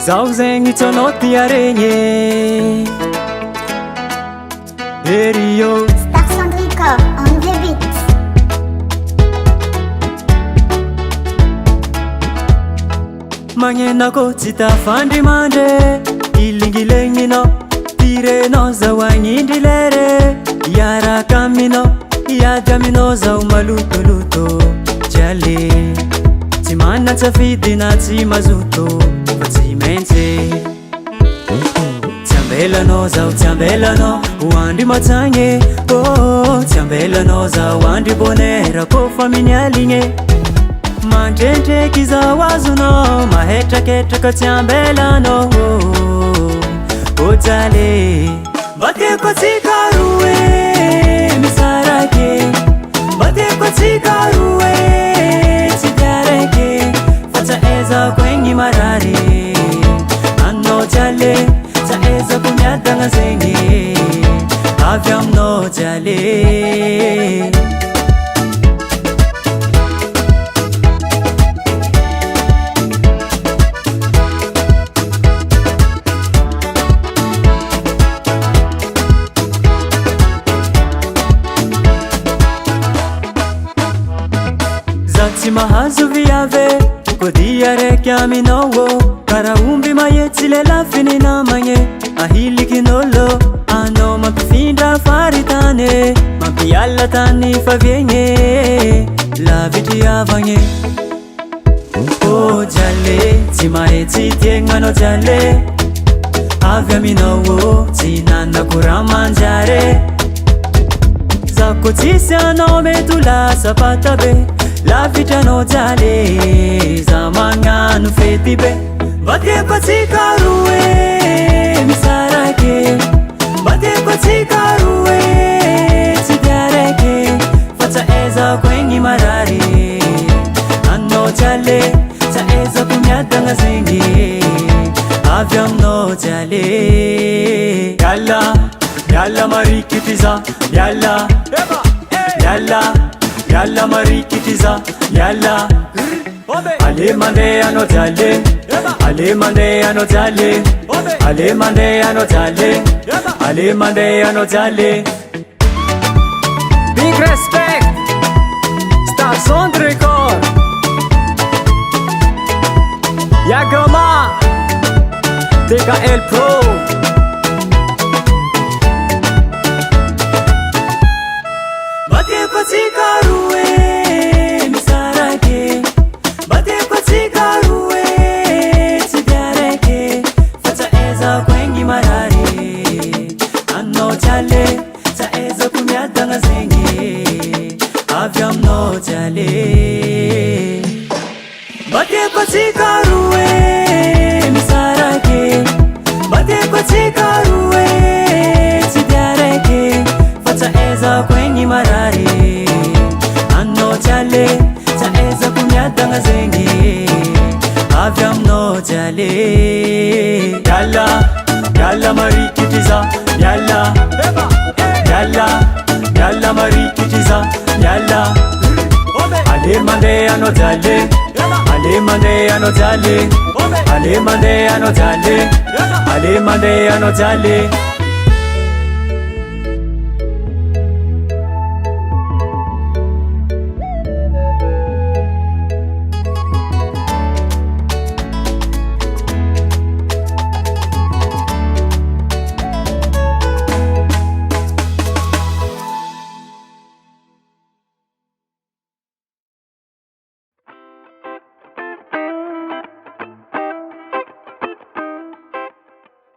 Zaho zegny itsonao ty aregny Erio Star Sandrika on the beat. Magnenako tsy tafandry mandre Ilingilengninao Tirenao zaho agnindry lere Iaraka aminao Iady aminao zaho malotoloto Jale Tsy manatsafidy na tsy mazoto Fa tsy maintsy Tsy ambelanao zaho tsy ambelanao Ho andry matsagny Oh tsy ambelanao zaho andry bonera Kofa minialigny Mandrendreky zaho azonao Mahetraketraka tsy ambelanao Oh jale Bateko atsika roe Misarake Bateko atsika roe Tsy tiareke Fa tsaezako egny marary Anao jale Tsaezako miadagna zegny Avy aminao jale Tsy mahazo viave Ko dia raiky aminao Kara omby mahetsy le lafiny namagny Ahilikin'olo Anao mampifindra faritany Mampiala tany faviegny Lavitry avagny Oh jale Tsy mahetsy tiagnanao jale Avy aminao Tsy nanako raha manjare Zako tsisy anao mety ho lasa patabe Lavitranao jale Za magnano fety be Bateko atsika roe Misarake Bateko atsika roe Tsy tiareke Fa tsaezako egny marary Anao jale Tsaezako miadagna zegny Avy aminao jale Yalla Yalla marikitry za Yalla Yalla Yalla marikitry za Yalla Ale mande ano jale Ale mande ano jale Ale mande ano jale Ale mande ano jale Big respect Star Sound Record Yagrama TKL Pro Bateko atsika roe Misarake Bateko atsika roe Tsy tiareke Fa tsaezako egny marary Anao jale Tsaezako miadagna zegny Avy aminao jale Bateko atsika roe Misarake Bateko atsika roe Tsy tiareke Fa tsaezako egny marary Anao jale Tsaezako miadagna zegny Avy aminao jale Yalla Yalla marikitry za Yalla Yalla Yalla marikitry za Yalla Ale mande ano jale Ale mande ano jale Ale mande ano jale Ale mande ano jale